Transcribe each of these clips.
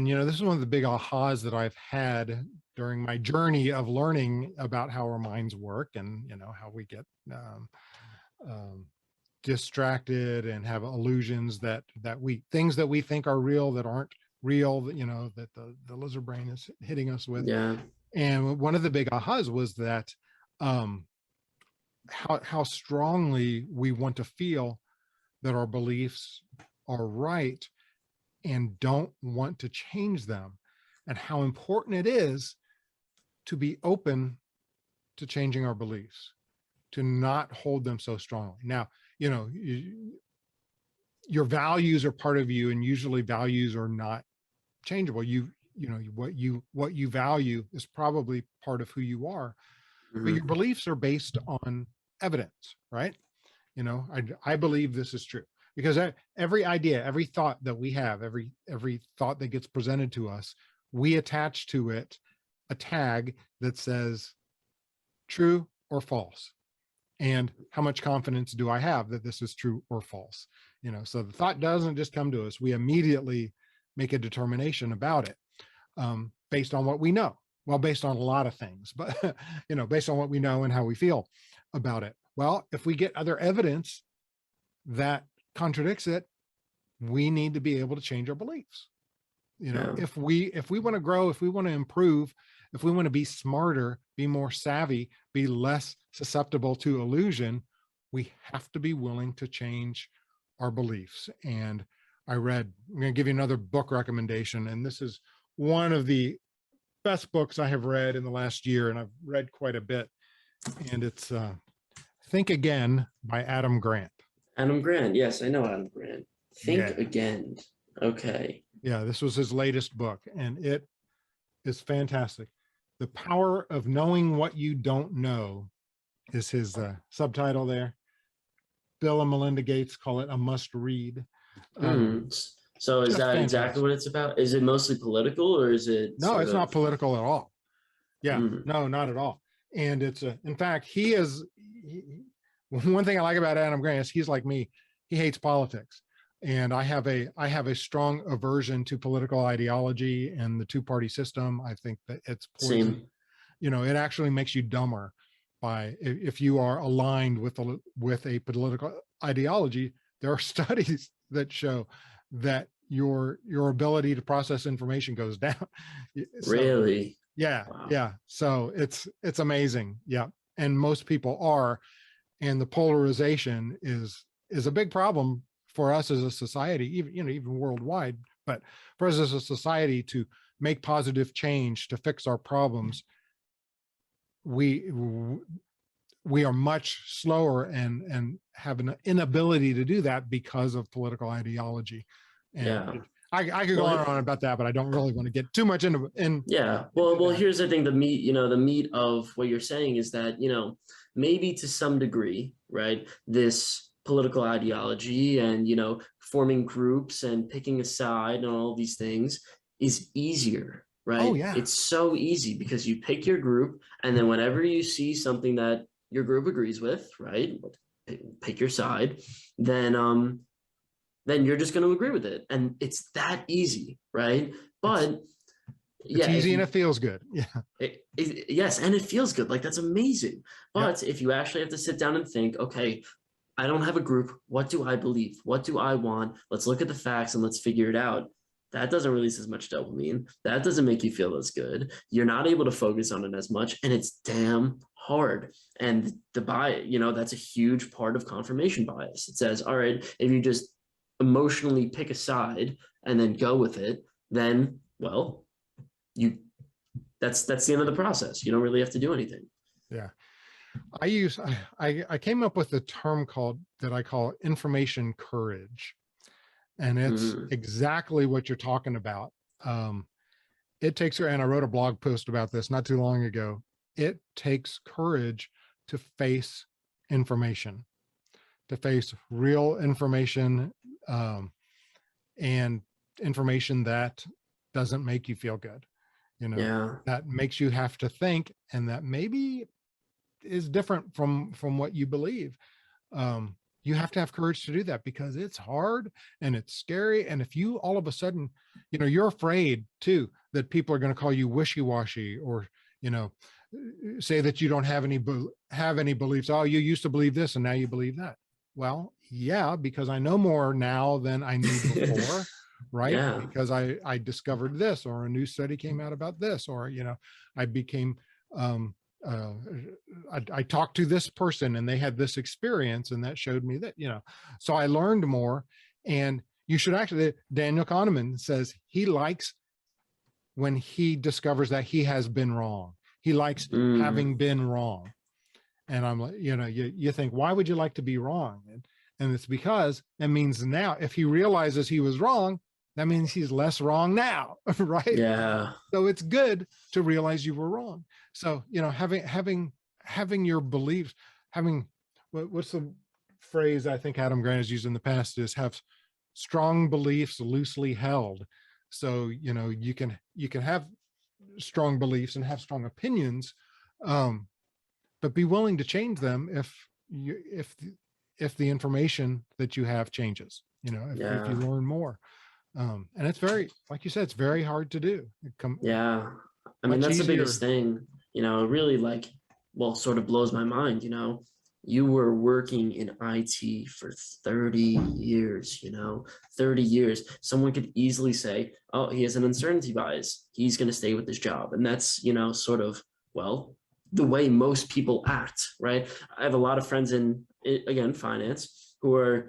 This is one of the big ahas that I've had during my journey of learning about how our minds work, and how we get distracted and have illusions that things that we think are real that aren't real, that the lizard brain is hitting us with. Yeah. And one of the big ahas was that how strongly we want to feel that our beliefs are right and don't want to change them, and how important it is to be open to changing our beliefs, to not hold them so strongly. Now, your values are part of you, and usually values are not changeable. What you value is probably part of who you are, but your beliefs are based on evidence, right? I believe this is true because every idea, every thought that we have, every thought that gets presented to us, we attach to it a tag that says true or false. And how much confidence do I have that this is true or false? So the thought doesn't just come to us. We immediately make a determination about it based on what we know. Well, based on a lot of things, but based on what we know and how we feel about it. Well, if we get other evidence that contradicts it, we need to be able to change our beliefs. If we want to grow, if we want to improve, if we want to be smarter, be more savvy, be less susceptible to illusion, we have to be willing to change our beliefs. And I'm going to give you another book recommendation, and this is one of the best books I have read in the last year, and I've read quite a bit, and it's Think Again by Adam Grant. Adam Grant. Yes, I know Adam Grant. Think Again. Okay. Yeah, this was his latest book, and it is fantastic. The Power of Knowing What You Don't Know is his subtitle there. Bill and Melinda Gates call it a must read. So is that exactly what it's about? Is it mostly political, or is it? No, it's not political at all. Yeah, no, not at all. And it's in fact, one thing I like about Adam Grant is he's like me. He hates politics. And I have a strong aversion to political ideology and the two-party system. I think that it's poison. It actually makes you dumber if you are aligned with a political ideology. There are studies that show that your ability to process information goes down. Really? Yeah. Wow. Yeah. So it's amazing. Yeah. And most people are, and the polarization is a big problem for us as a society, even worldwide, but for us as a society to make positive change, to fix our problems, we are much slower and have an inability to do that because of political ideology. And I could go on and on about that, but I don't really want to get too much into. Well, here's the thing: the meat of what you're saying is that maybe to some degree, right, this political ideology and forming groups and picking a side and all these things is easier, right? Oh yeah, it's so easy because you pick your group, and then whenever you see something that your group agrees with, right, pick your side, then you're just going to agree with it, and it's that easy, right? But it's easy and it feels good. Yeah. Yes, and it feels good. Like, that's amazing. But if you actually have to sit down and think, okay, I don't have a group. What do I believe? What do I want? Let's look at the facts and let's figure it out. That doesn't release as much dopamine. That doesn't make you feel as good. You're not able to focus on it as much, and it's damn hard. And the bias, that's a huge part of confirmation bias. It says, all right, if you just emotionally pick a side and then go with it, then, well, that's the end of the process. You don't really have to do anything. Yeah. I came up with a term that I call information courage. And it's exactly what you're talking about. It takes, and I wrote a blog post about this not too long ago. It takes courage to face information, to face real information, and information that doesn't make you feel good, that makes you have to think, and that maybe is different from what you believe. you have to have courage to do that because it's hard and it's scary. And if you all of a sudden, you're afraid too that people are going to call you wishy-washy, or, say that you don't have any beliefs. Oh, you used to believe this and now you believe that. Well, yeah, because I know more now than I knew before, right? Yeah. Because I discovered this, or a new study came out about this, or, I became, uh, I talked to this person and they had this experience and that showed me that, so I learned more. And you should actually, Daniel Kahneman says he likes when he discovers that he has been wrong. He likes having been wrong. And I'm like, you think, why would you like to be wrong? And it's because it means now, if he realizes he was wrong, that means he's less wrong now, right? Yeah. So it's good to realize you were wrong. So, having your beliefs, what's the phrase I think Adam Grant has used in the past is have strong beliefs loosely held. So, you can have strong beliefs and have strong opinions, but be willing to change them if the information that you have changes, if you learn more. And it's very, like you said, it's very hard to do. Yeah. I mean, that's the biggest thing, it really sort of blows my mind, you were working in IT for 30 years, 30 years. Someone could easily say, oh, he has an uncertainty bias. He's going to stay with this job. And that's, sort of, the way most people act, right? I have a lot of friends in, again, finance who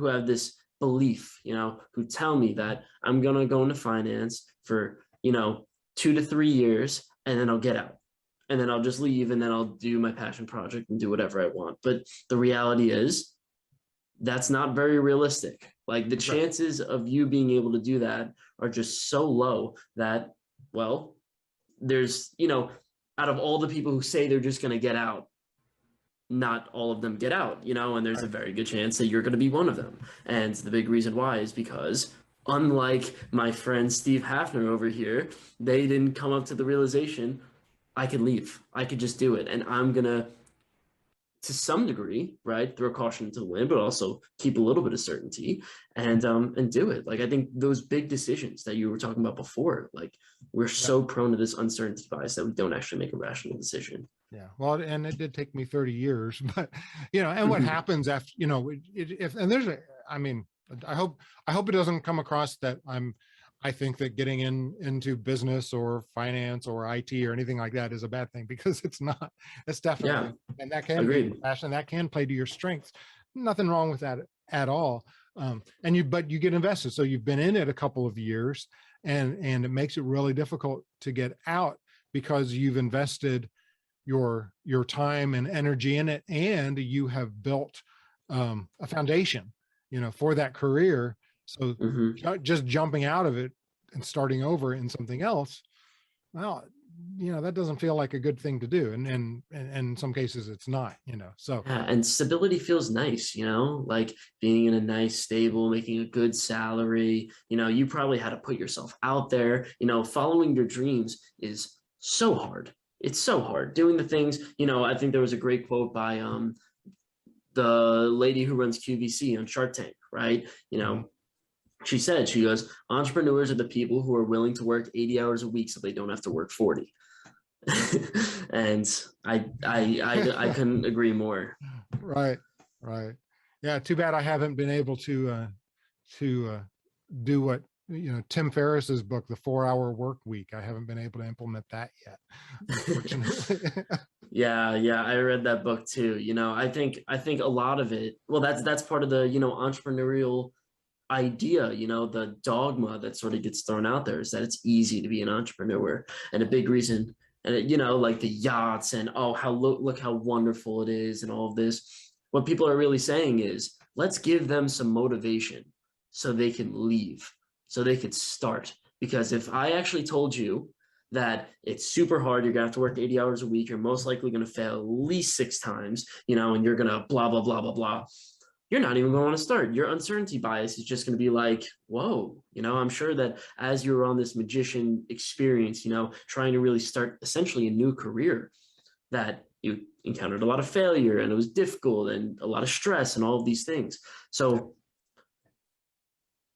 have this belief, who tell me that I'm going to go into finance for, 2 to 3 years and then I'll get out. And then I'll just leave and then I'll do my passion project and do whatever I want. But the reality is that's not very realistic. Like the chances of you being able to do that are just so low that, there's, out of all the people who say they're just going to get out, not all of them get out, and there's a very good chance that you're going to be one of them. And the big reason why is because unlike my friend Steve Haffner over here, they didn't come up to the realization, I could leave. I could just do it. And I'm going to some degree, right, throw caution to the wind, but also keep a little bit of certainty and do it. Like, I think those big decisions that you were talking about before, like we're so prone to this uncertainty bias that we don't actually make a rational decision. Yeah. Well, and it did take me 30 years, but, and what happens after, I hope it doesn't come across that I think that getting into business or finance or IT or anything like that is a bad thing, because it's not. It's definitely, and that can be passion, that can play to your strengths. Nothing wrong with that at all. But you get invested. So you've been in it a couple of years, and it makes it really difficult to get out because you've invested your time and energy in it, and you have built a foundation, for that career. So just jumping out of it and starting over in something else, well, that doesn't feel like a good thing to do. And in some cases it's not, so. Yeah, and stability feels nice, like being in a nice, stable, making a good salary, you probably had to put yourself out there, following your dreams is so hard. It's so hard doing the things, I think there was a great quote by the lady who runs QVC on Shark Tank, right? She goes, entrepreneurs are the people who are willing to work 80 hours a week so they don't have to work 40. And I couldn't agree more. Right. Yeah. Too bad I haven't been able to do what, Tim Ferriss's book, The 4-Hour Work Week. I haven't been able to implement that yet, unfortunately. Yeah, I read that book too. I think a lot of it, that's part of the, entrepreneurial idea, the dogma that sort of gets thrown out there is that it's easy to be an entrepreneur. And a big reason, and like the yachts and look how wonderful it is and all of this. What people are really saying is, let's give them some motivation so they can leave, so they could start. Because if I actually told you that it's super hard, you're gonna have to work 80 hours a week, you're most likely gonna fail at least 6 times, and you're gonna blah, blah, blah, blah, blah, you're not even going to want to start. Your uncertainty bias is just going to be like, whoa, I'm sure that as you're on this magician experience, trying to really start essentially a new career, that you encountered a lot of failure and it was difficult and a lot of stress and all of these things. So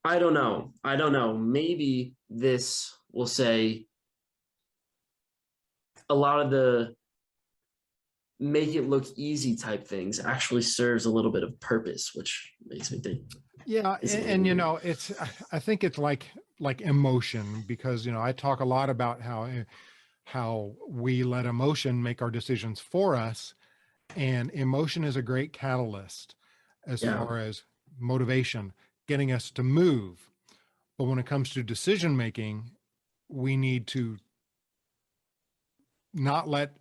I don't know. I don't know. Maybe this will say a lot of the make it look easy type things actually serves a little bit of purpose, which makes me think. Yeah, and you know, it's, I think it's like emotion, because you know, I talk a lot about how we let emotion make our decisions for us, and emotion is a great catalyst as Yeah. far as motivation, getting us to move. But when it comes to decision making, we need to not let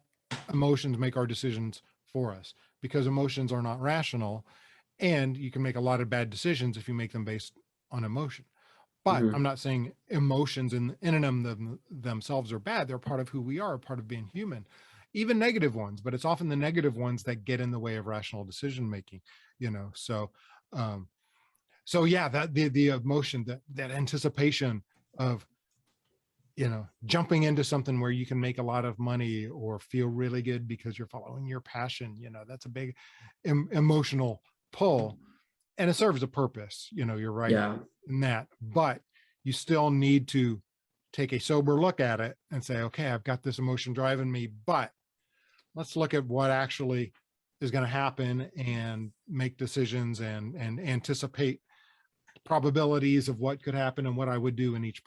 emotions make our decisions for us, because emotions are not rational, and you can make a lot of bad decisions if you make them based on emotion. But I'm not saying emotions in and of themselves are bad. They're part of who we are, part of being human, even negative ones. But it's often the negative ones that get in the way of rational decision making. You know, so yeah, that the emotion, that anticipation of, you know, jumping into something where you can make a lot of money or feel really good because you're following your passion. You know, that's a big emotional pull, and it serves a purpose. You know, you're right Yeah. in that, but you still need to take a sober look at it and say, okay, I've got this emotion driving me, but let's look at what actually is going to happen and make decisions and anticipate probabilities of what could happen and what I would do in each